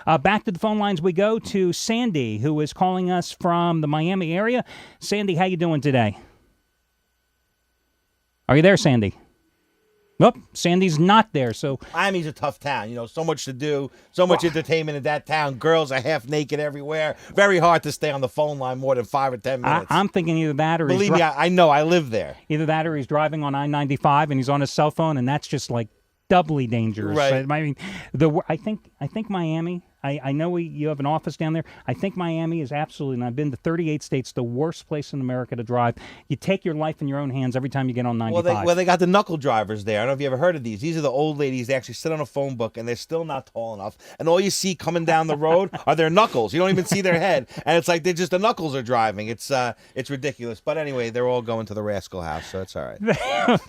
Back to the phone lines we go to Sandy, who is calling us from the Miami area. Sandy, how you doing today? Are you there, Sandy? Nope, Sandy's not there. So Miami's a tough town. So much to do, so much entertainment in that town. Girls are half naked everywhere. Very hard to stay on the phone line more than 5 or 10 minutes. I'm thinking either that or believe me, I know. I live there. Either that or he's driving on I-95 and he's on his cell phone, and that's just like doubly dangerous. Right. I mean, I think Miami. I know you have an office down there. I think Miami is absolutely, and I've been to 38 states, the worst place in America to drive. You take your life in your own hands every time you get on 95. Well, they got the knuckle drivers there. I don't know if you ever heard of these. These are the old ladies. They actually sit on a phone book, and they're still not tall enough. And all you see coming down the road are their knuckles. You don't even see their head. And it's like the knuckles are driving. It's ridiculous. But anyway, they're all going to the Rascal House, so it's all right.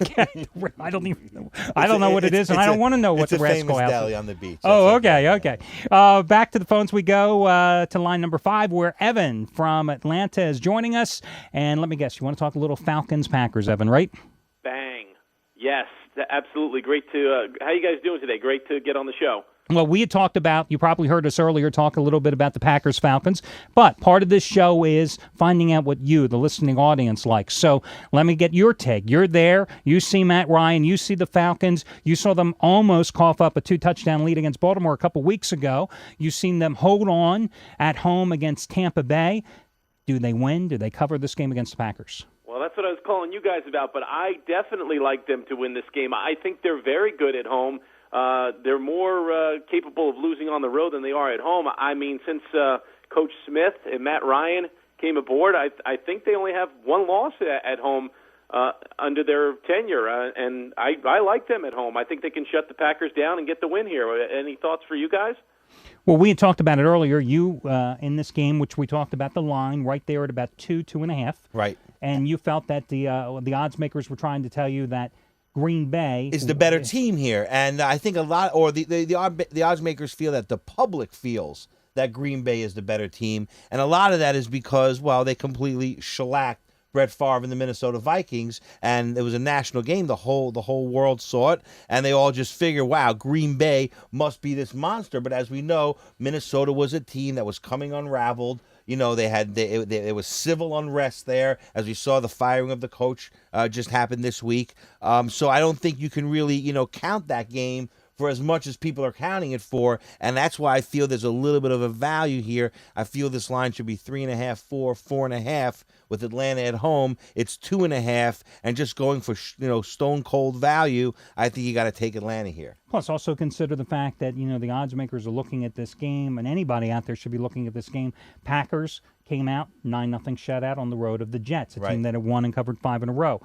Okay. I don't know what it is, and I don't want to know what the Rascal House is. It's a famous deli on the beach. Oh, okay. Back to the phones we go to line number 5, where Evan from Atlanta is joining us. And let me guess, you want to talk a little Falcons-Packers, Evan, right? Bang. Yes, absolutely. Great to how you guys doing today? Great to get on the show. Well, we had talked about, you probably heard us earlier talk a little bit about the Packers-Falcons, but part of this show is finding out what you, the listening audience, likes. So let me get your take. You're there. You see Matt Ryan. You see the Falcons. You saw them almost cough up a 2-touchdown lead against Baltimore a couple weeks ago. You've seen them hold on at home against Tampa Bay. Do they win? Do they cover this game against the Packers? Well, that's what I was calling you guys about, but I definitely like them to win this game. I think they're very good at home. They're more capable of losing on the road than they are at home. I mean, since Coach Smith and Matt Ryan came aboard, I think they only have one loss at home under their tenure, and I like them at home. I think they can shut the Packers down and get the win here. Any thoughts for you guys? Well, we had talked about it earlier. You, in this game, which we talked about the line right there at about 2.5. Right. And you felt that the odds makers were trying to tell you that Green Bay is the better team here, and I think a lot, or the odds makers feel that the public feels that Green Bay is the better team, and a lot of that is because, well, they completely shellacked Brett Favre and the Minnesota Vikings, and it was a national game. The whole world saw it, and they all just figure, wow, Green Bay must be this monster. But as we know, Minnesota was a team that was coming unraveled. There was civil unrest there, as we saw the firing of the coach just happened this week. So I don't think you can really, count that game for as much as people are counting it for, and that's why I feel there's a little bit of a value here. I feel this line should be 3.5, 4, 4.5. With Atlanta at home, it's 2.5, and just going for stone cold value, I think you got to take Atlanta here. Plus, also consider the fact that the odds makers are looking at this game, and anybody out there should be looking at this game. Packers came out 9-0 shutout on the road of the Jets, a team that had won and covered 5 in a row.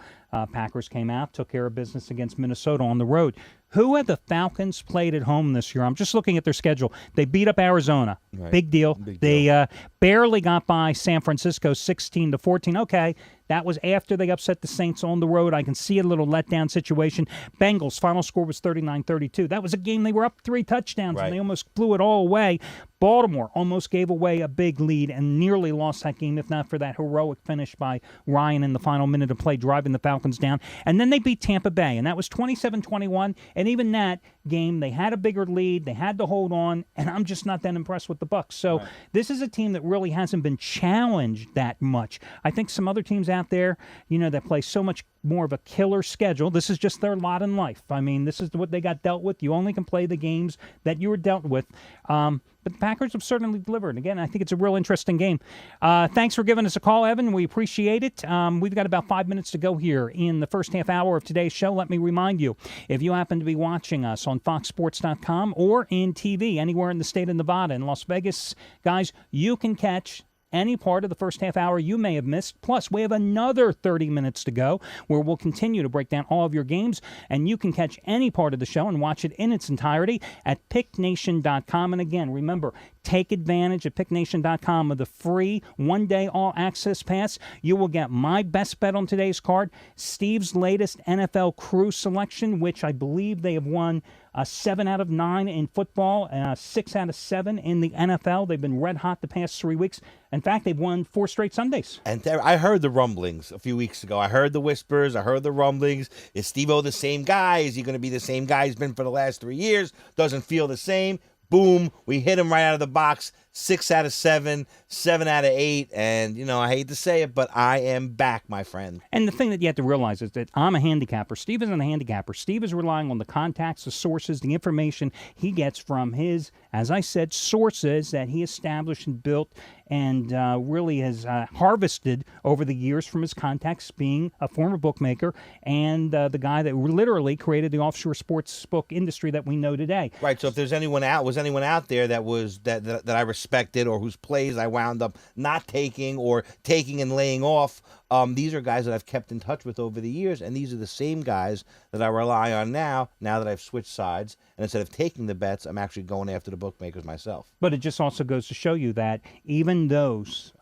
Packers came out, took care of business against Minnesota on the road. Who have the Falcons played at home this year? I'm just looking at their schedule. They beat up Arizona. Right. Big deal. They barely got by San Francisco 16-14. Okay, that was after they upset the Saints on the road. I can see a little letdown situation. Bengals, final score was 39-32. That was a game they were up 3 touchdowns, and they almost blew it all away. Baltimore almost gave away a big lead and nearly lost that game, if not for that heroic finish by Ryan in the final minute of play, driving the Falcons down. And then they beat Tampa Bay, and that was 27-21. And even that game, they had a bigger lead. They had to hold on, and I'm just not that impressed with the Bucs. So this is a team that really hasn't been challenged that much. I think some other teams out there, that play so much more of a killer schedule. This is just their lot in life. I mean, this is what they got dealt with. You only can play the games that you were dealt with. But the Packers have certainly delivered. Again, I think it's a real interesting game. Thanks for giving us a call, Evan. We appreciate it. We've got about 5 minutes to go here in the first half hour of today's show. Let me remind you, if you happen to be watching us on foxsports.com or in TV anywhere in the state of Nevada and Las Vegas, guys, you can catch any part of the first half hour you may have missed. Plus, we have another 30 minutes to go where we'll continue to break down all of your games, and you can catch any part of the show and watch it in its entirety at picknation.com. And again, remember, take advantage at picknation.com of the free one-day all-access pass. You will get my best bet on today's card, Steve's latest NFL crew selection, which I believe they have won 7 out of 9 in football, 6 out of 7 in the NFL. They've been red hot the past 3 weeks. In fact, they've won 4 straight Sundays. And I heard the rumblings a few weeks ago. I heard the whispers. I heard the rumblings. Is Steve-O the same guy? Is he going to be the same guy he's been for the last 3 years? Doesn't feel the same. boom, we hit them right out of the box. 6 out of 7, 7 out of 8, and I hate to say it, but I am back, my friend. And the thing that you have to realize is that I'm a handicapper. Steve isn't a handicapper. Steve is relying on the contacts, the sources, the information he gets from his, as I said, sources that he established and built and really has harvested over the years from his contacts, being a former bookmaker and the guy that literally created the offshore sports book industry that we know today. Right. So if there's anyone out there that was that I respected, or whose plays I wound up not taking or taking and laying off, these are guys that I've kept in touch with over the years, and these are the same guys that I rely on now that I've switched sides, and instead of taking the bets, I'm actually going after the bookmakers myself. But it just also goes to show you that even those,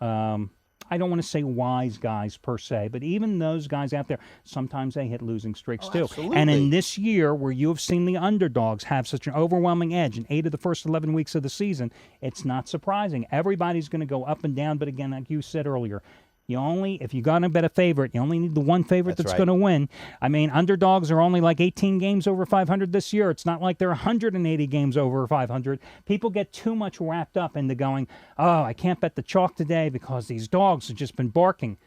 I don't want to say wise guys per se, but even those guys out there, sometimes they hit losing streaks too. Absolutely. And in this year, where you have seen the underdogs have such an overwhelming edge in 8 of the first 11 weeks of the season, it's not surprising. Everybody's going to go up and down, but again, like you said earlier, if you're going to bet a favorite, you only need the one favorite that's right. going to win. I mean, underdogs are only like 18 games over 500 this year. It's not like they're 180 games over 500. People get too much wrapped up into going, oh, I can't bet the chalk today because these dogs have just been barking.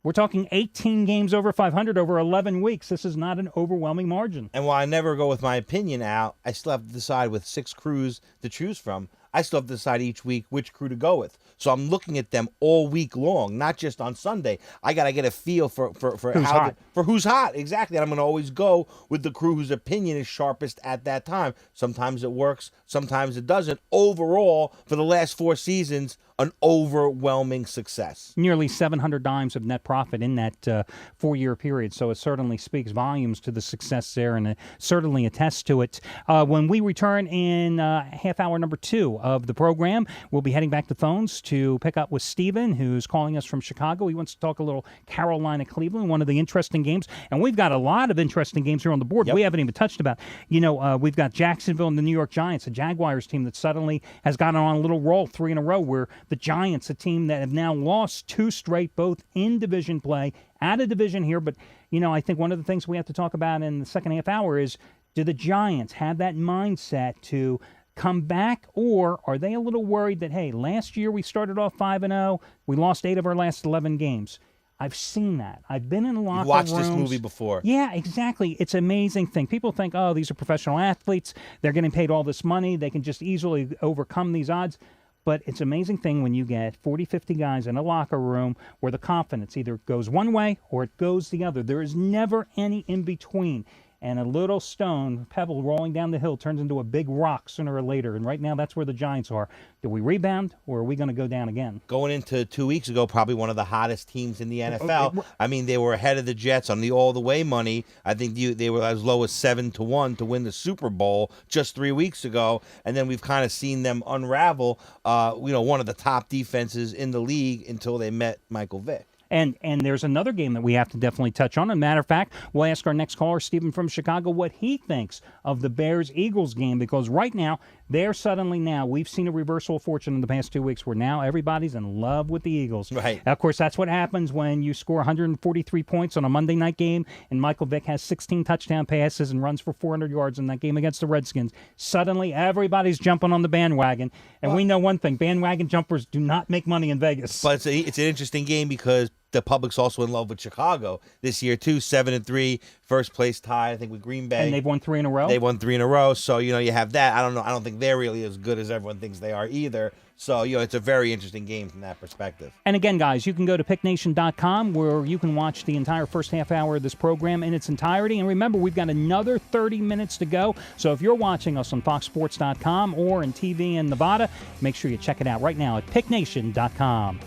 We're talking 18 games over 500 over 11 weeks. This is not an overwhelming margin. And while I never go with my opinion out, I still have to decide with 6 crews to choose from. I still have to decide each week which crew to go with. So I'm looking at them all week long, not just on Sunday. I got to get a feel for who's hot. Exactly. And I'm going to always go with the crew whose opinion is sharpest at that time. Sometimes it works, sometimes it doesn't. Overall, for the last 4 seasons, an overwhelming success. Nearly 700 dimes of net profit in that 4-year period. So it certainly speaks volumes to the success there, and it certainly attests to it. When we return in half hour number 2 of the program, we'll be heading back to phones to pick up with Steven, who's calling us from Chicago. He wants to talk a little Carolina-Cleveland, one of the interesting games. And we've got a lot of interesting games here on the board. Yep. We haven't even touched about. We've got Jacksonville and the New York Giants, a Jaguars team that suddenly has gotten on a little roll, 3 in a row, where the Giants, a team that have now lost 2 straight, both in division play, out of division here. But, I think one of the things we have to talk about in the second half hour is, do the Giants have that mindset to come back, or are they a little worried that, hey, last year we started off 5-0, we lost 8 of our last 11 games? I've seen that. I've been in locker rooms. You've watched this movie before. Yeah, exactly. It's an amazing thing. People think, oh, these are professional athletes. They're getting paid all this money. They can just easily overcome these odds. But it's an amazing thing when you get 40, 50 guys in a locker room where the confidence either goes one way or it goes the other. There is never any in between. And a little stone, pebble rolling down the hill turns into a big rock sooner or later. And right now, that's where the Giants are. Do we rebound, or are we going to go down again? Going into 2 weeks ago, probably one of the hottest teams in the NFL. I mean, they were ahead of the Jets on the all-the-way money. I think they were as low as 7-1 to win the Super Bowl just 3 weeks ago. And then we've kind of seen them unravel, one of the top defenses in the league until they met Michael Vick. And there's another game that we have to definitely touch on. As a matter of fact, we'll ask our next caller, Stephen from Chicago, what he thinks of the Bears-Eagles game, because right now, we've seen a reversal of fortune in the past 2 weeks where now everybody's in love with the Eagles. Right. Of course, that's what happens when you score 143 points on a Monday night game and Michael Vick has 16 touchdown passes and runs for 400 yards in that game against the Redskins. Suddenly, everybody's jumping on the bandwagon. And we know one thing, bandwagon jumpers do not make money in Vegas. But it's an interesting game because the public's also in love with Chicago this year, too. 7-3, first place tie, I think, with Green Bay. And they've won 3 in a row? They won 3 in a row. So, you have that. I don't know. I don't think they're really as good as everyone thinks they are either. So, it's a very interesting game from that perspective. And again, guys, you can go to picknation.com where you can watch the entire first half hour of this program in its entirety. And remember, we've got another 30 minutes to go. So if you're watching us on foxsports.com or in TV in Nevada, make sure you check it out right now at picknation.com.